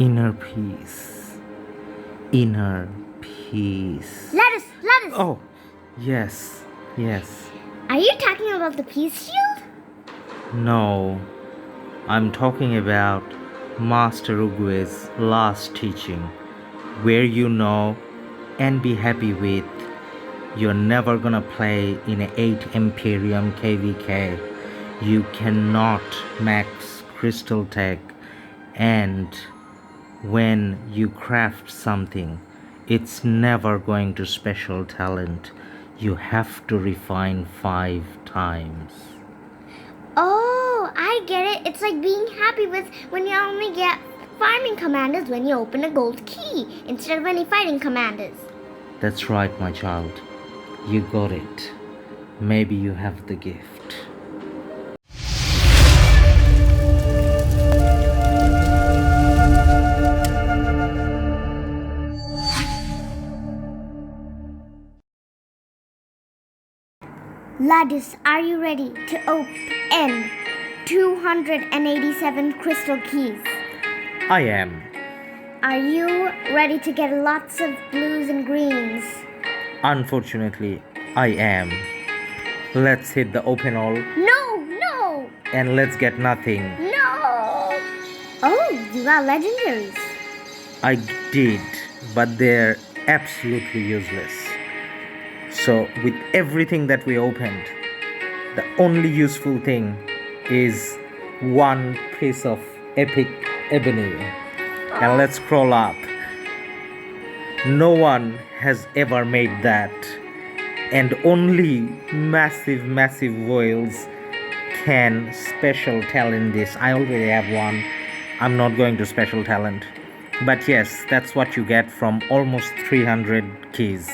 Inner peace. Inner peace. Lettuce! Oh, yes, yes. Are you talking about the peace shield? No, I'm talking about Master Ugue's last teaching, where you know and be happy with you're never gonna play in a 8 Imperium KVK. You cannot max Crystal Tech, and when you craft something, it's never going to special talent. You have to refine 5 times. Oh, I get it. It's like being happy with when you only get farming commanders when you open a gold key instead of any fighting commanders. That's right, my child. You got it. Maybe you have the gift. Ladis, are you ready to open 287 crystal keys? I am. Are you ready to get lots of blues and greens? Unfortunately, I am. Let's hit the open all No! and let's get nothing. No! Oh, you got legendaries. I did, but they're absolutely useless. So, with everything that we opened, the only useful thing is one piece of epic ebony. And let's scroll up. No one has ever made that, and only massive whales can special talent this. I already have one. I'm not going to special talent, but yes, that's what you get from almost 300 keys.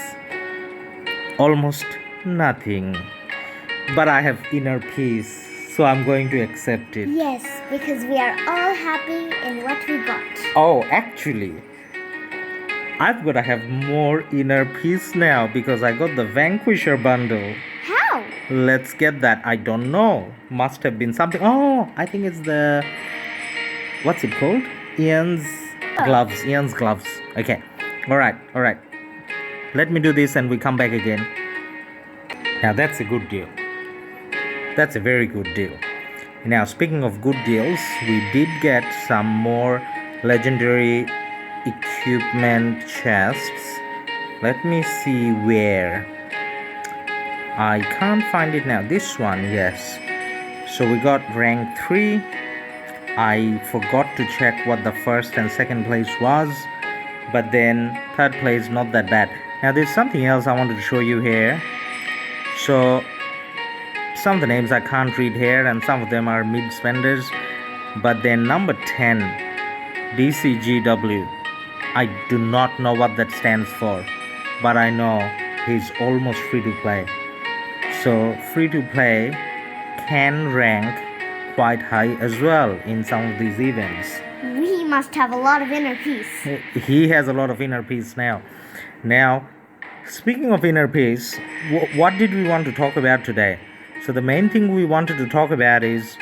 Almost nothing, but I have inner peace, so I'm going to accept it. Yes, because we are all happy in what we got. Oh, actually, I've got to have more inner peace now because I got the Vanquisher bundle. How? Let's get that. I don't know. Must have been something. Oh, I think it's the. What's it called? Ian's gloves. Ian's gloves. Okay. Alright. Let me do this and we come back again. Now that's a good deal. That's a very good deal. Now, speaking of good deals, we did get some more legendary equipment chests. Let me see where. I can't find it now. This one, yes. So we got rank 3. I forgot to check what the first and second place was, but then third place not that bad. Now there's something else I wanted to show you here. So some of the names I can't read here and some of them are mid spenders, but then number 10 DCGW, I do not know what that stands for, but I know he's almost free to play. So free to play can rank quite high as well in some of these events. We must have a lot of inner peace. He has a lot of inner peace now. Now, speaking of inner peace, what did we want to talk about today? So the main thing we wanted to talk about is,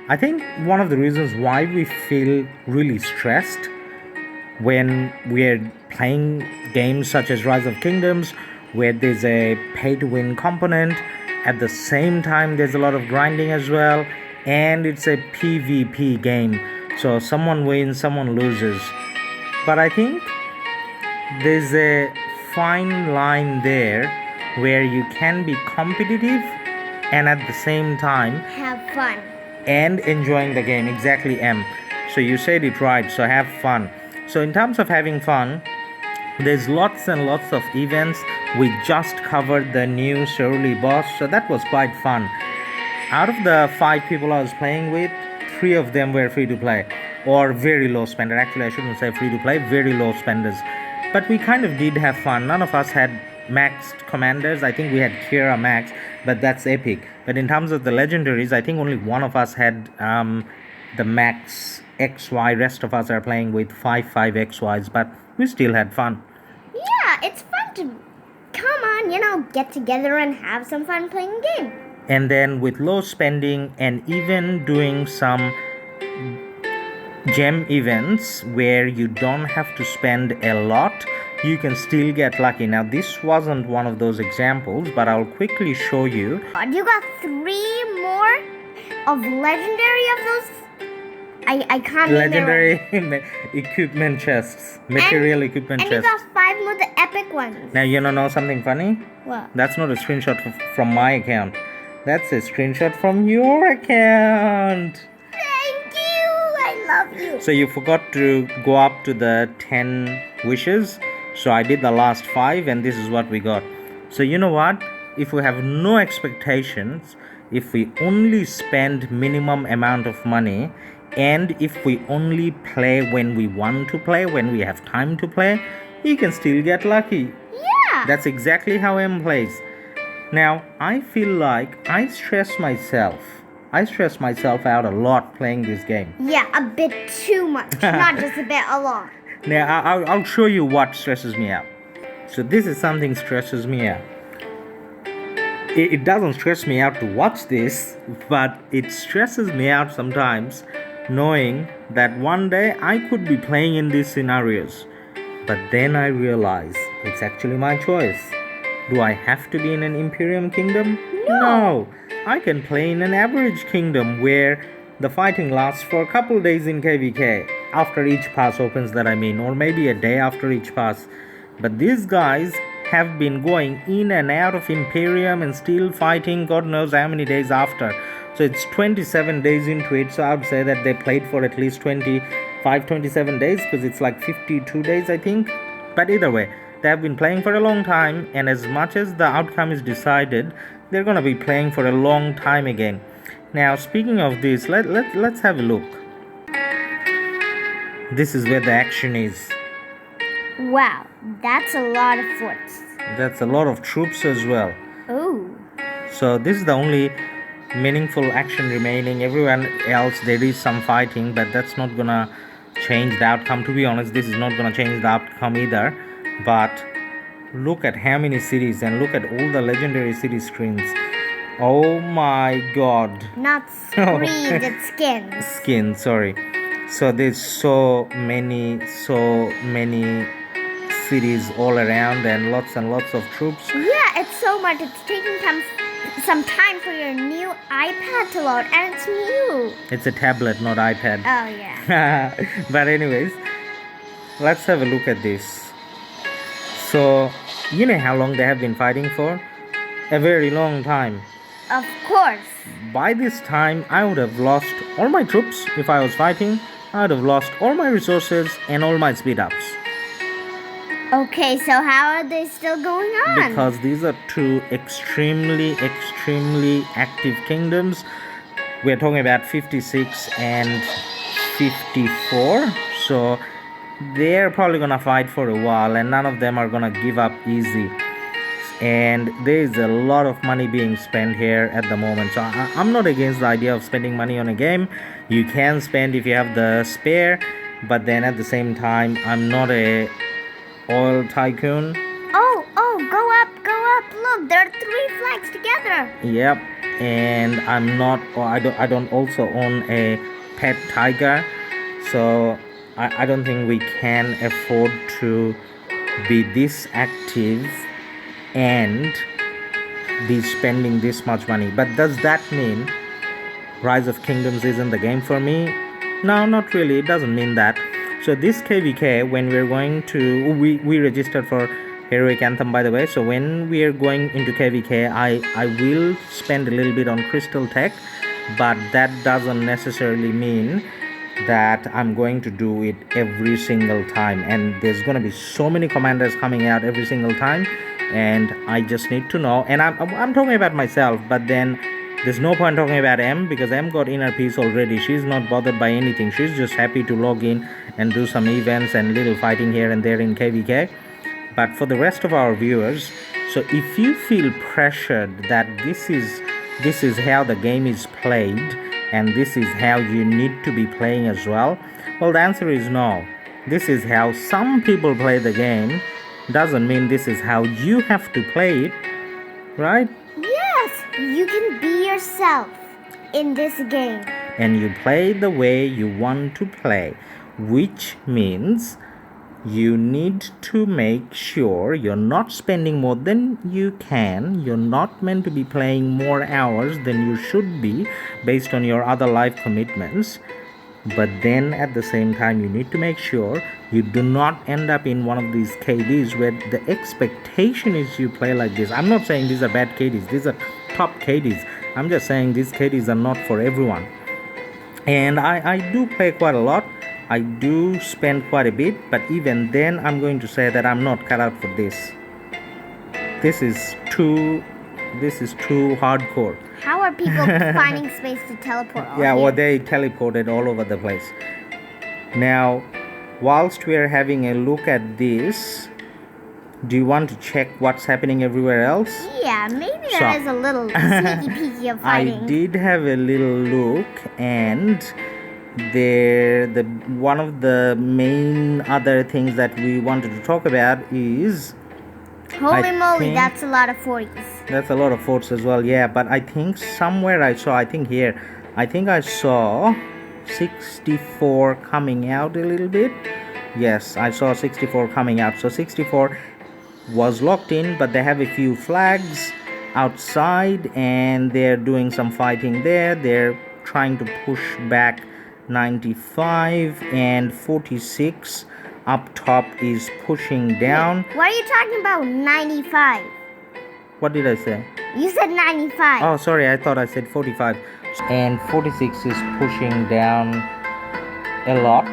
I think one of the reasons why we feel really stressed when we're playing games such as Rise of Kingdoms, where there's a pay-to-win component, at the same time there's a lot of grinding as well, and it's a PvP game, so someone wins, someone loses. But I think there's a fine line there where you can be competitive and at the same time Have fun. and enjoying the game. Exactly, M. So you said it right. So have fun. So in terms of having fun, there's lots and lots of events. We just covered the new Cerule boss, so that was quite fun. Out of the 5 people I was playing with, 3 of them were free to play or very low spender. Actually, I shouldn't say free to play, very low spenders. But we kind of did have fun. None of us had maxed commanders. I think we had Kira max, but that's epic. But in terms of the legendaries, I think only one of us had the max XY. Rest of us are playing with 5 XYs, but we still had fun. Yeah, it's fun to get together and have some fun playing a game. And then with low spending and even doing some gem events where you don't have to spend a lot, you can still get lucky. Now this wasn't one of those examples, but I'll quickly show you. You got 3 more of legendary of those. I can't Legendary equipment chests, material equipment and you chests. got 5 more the epic ones. Now you know something funny? What? That's not a screenshot from my account. That's a screenshot from your account. Thank you. I love you. So you forgot to go up to the 10 wishes. So I did the last 5 and this is what we got. So you know what? If we have no expectations, if we only spend minimum amount of money, and if we only play when we want to play, when we have time to play, you can still get lucky. Yeah. That's exactly how M plays. Now, I feel like I stress myself out a lot playing this game. Yeah, a bit too much. Not just a bit, a lot. Now, I'll show you what stresses me out. So this is something stresses me out. It doesn't stress me out to watch this, but it stresses me out sometimes knowing that one day I could be playing in these scenarios. But then I realize it's actually my choice. Do I have to be in an Imperium kingdom? No. I can play in an average kingdom where the fighting lasts for a couple days in KVK after each pass opens, that I mean, or maybe a day after each pass. But these guys have been going in and out of Imperium and still fighting God knows how many days after. So it's 27 days into it, so I would say that they played for at least 27 days, because it's like 52 days I think. But either way, they have been playing for a long time, and as much as the outcome is decided, they're gonna be playing for a long time again. Now speaking of this, let's have a look. This is where the action is. Wow, that's a lot of forts. That's a lot of troops as well. Ooh. So this is the only meaningful action remaining. Everyone else, there is some fighting, but that's not gonna change the outcome. To be honest, this is not gonna change the outcome either. But look at how many cities, and look at all the legendary city screens. Oh my god. Not screens, it's skins. Skin, sorry. So there's so many cities all around, and lots of troops. Yeah, it's so much. It's taking some time for your new iPad to load, and it's new. It's a tablet, not iPad. Oh, yeah. But anyways, let's have a look at this. So you know how long they have been fighting for? A very long time. Of course. By this time, I would have lost all my troops. If I was fighting, I would have lost all my resources and all my speed ups. Okay, so how are they still going on? Because these are two extremely active kingdoms. We're talking about 56 and 54. So they're probably gonna fight for a while, and none of them are gonna give up easy. And there is a lot of money being spent here at the moment. So I'm not against the idea of spending money on a game. You can spend if you have the spare, but then at the same time, I'm not a oil tycoon. Oh, go up. Look, there are 3 flags together. Yep. And I'm not, or I don't also own a pet tiger. So I don't think we can afford to be this active and be spending this much money. But does that mean Rise of Kingdoms isn't the game for me? No, not really. It doesn't mean that. So this KVK, when we're going to, we registered for Heroic Anthem, by the way. So when we are going into KVK, I will spend a little bit on Crystal Tech, but that doesn't necessarily mean that I'm going to do it every single time. And there's going to be so many commanders coming out every single time, and I just need to know. And I'm talking about myself, but then there's no point talking about M, because M got inner peace already. She's not bothered by anything. She's just happy to log in and do some events and little fighting here and there in KVK. But for the rest of our viewers, so if you feel pressured that this is how the game is played, and this is how you need to be playing as well, well, the answer is no. This is how some people play the game. Doesn't mean this is how you have to play it, right? Yes, you can be yourself in this game. and you play the way you want to play, which means you need to make sure you're not spending more than you can. You're not meant to be playing more hours than you should be based on your other life commitments. But then at the same time, you need to make sure you do not end up in one of these KDs where the expectation is you play like this. I'm not saying these are bad KDs, these are top KDs. I'm just saying these KDs are not for everyone. And I do play quite a lot. I do spend quite a bit, but even then I'm going to say that I'm not cut out for this. This is too hardcore. How are people finding space to teleport all Yeah, here? well, they teleported all over the place. Now, whilst we're having a look at this, do you want to check what's happening everywhere else? Yeah, maybe So, there is a little sneaky peeky of I fighting. did have a little look, and one of the main other things that we wanted to talk about is Holy I moly, think- that's a lot of 40s. that's a lot of forts as well, yeah. But I think somewhere I saw 64 coming out a little bit. Yes, I saw 64 coming out. So 64 was locked in, but they have a few flags outside and they're doing some fighting there. They're trying to push back 95, and 46 up top is pushing down. What are you talking about? 95. What did I say? You said 95. Oh, sorry, I thought I said 45. And 46 is pushing down a lot.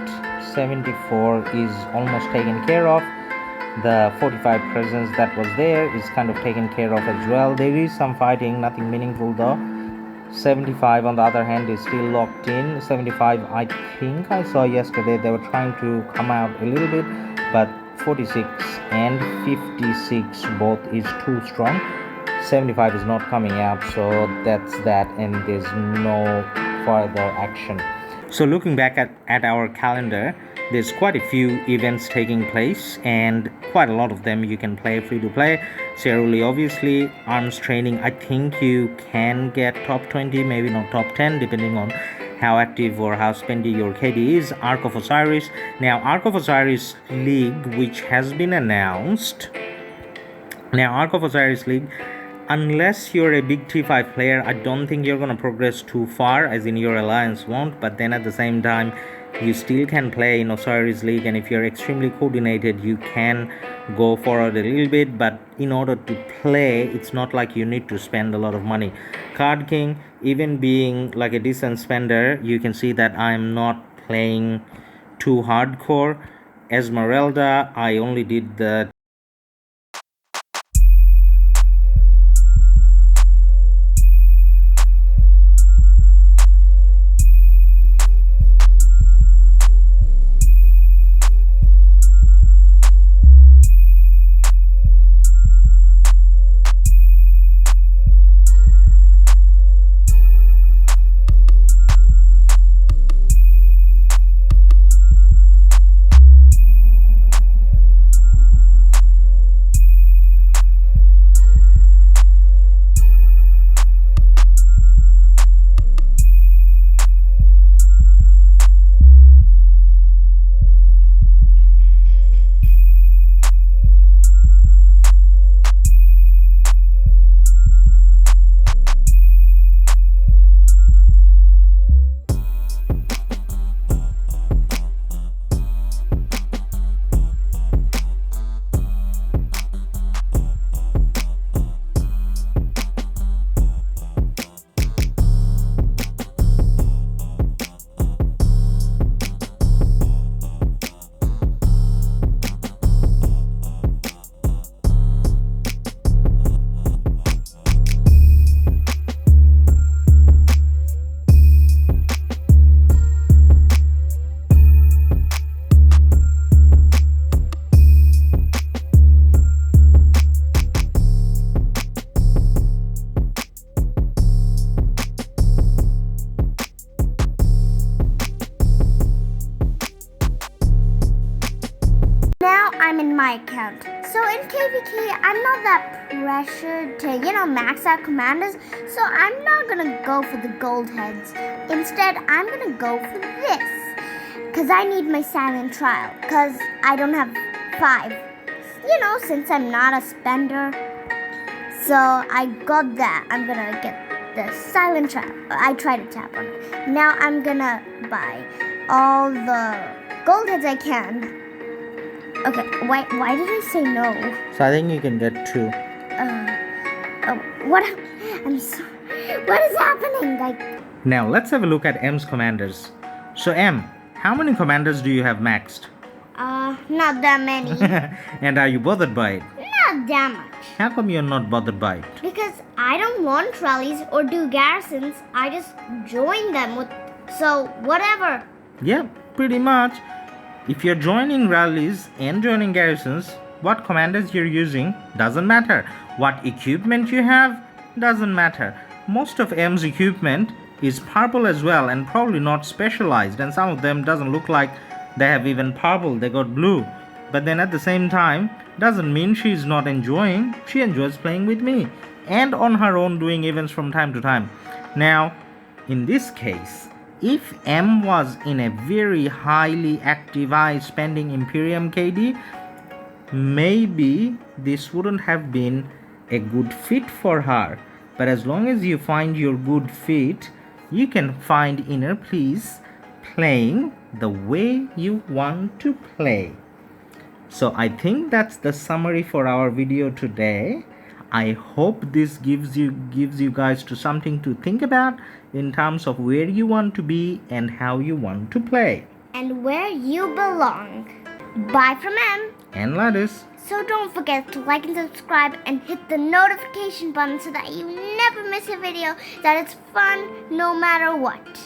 74 is almost taken care of. The 45 presence that was there is kind of taken care of as well. There is some fighting, nothing meaningful though. 75 on the other hand is still locked in. 75, I think I saw yesterday they were trying to come out a little bit, but 46 and 56 both is too strong. 75 is not coming out, so that's that, and there's no further action. So looking back at our calendar, there's quite a few events taking place, and quite a lot of them you can play free to play. Cerule, obviously, arms training, I think you can get top 20, maybe not top 10, depending on how active or how spendy your KD is. Ark of Osiris. Now, Ark of Osiris League, which has been announced. Now, Ark of Osiris League, unless you're a big T5 player, I don't think you're going to progress too far, as in your alliance won't. But then at the same time, you still can play in Osiris League, and if you're extremely coordinated, you can go forward a little bit. But in order to play, it's not like you need to spend a lot of money. Card King, even being like a decent spender, you can see that I'm not playing too hardcore. Esmeralda, I only did the time in my account. So in KVK, I'm not that pressured to, max out commanders. So I'm not gonna go for the gold heads. Instead, I'm gonna go for this. Because I need my silent trial. Because I don't have 5. Since I'm not a spender. So I got that. I'm gonna get the silent trial. I tried to tap on it. Now I'm gonna buy all the gold heads I can. Okay, why did I say no? So I think you can get 2. What? I'm so. What is happening? Now let's have a look at M's commanders. So M, how many commanders do you have maxed? Not that many. And are you bothered by it? Not that much. How come you're not bothered by it? Because I don't want rallies or do garrisons. I just join them with. So whatever. Yeah, pretty much. If you're joining rallies and joining garrisons, what commanders you're using doesn't matter. What equipment you have doesn't matter. Most of M's equipment is purple as well and probably not specialized, and some of them doesn't look like they have even purple, they got blue. But then at the same time, doesn't mean she's not enjoying. She enjoys playing with me and on her own doing events from time to time. Now, in this case, if M was in a very highly active high spending Imperium KD, maybe this wouldn't have been a good fit for her. But as long as you find your good fit, you can find inner peace playing the way you want to play. So I think that's the summary for our video today. I hope this gives you guys to something to think about in terms of where you want to be and how you want to play. And where you belong. Bye from M. And Ladis. So don't forget to like and subscribe and hit the notification button so that you never miss a video that is fun no matter what.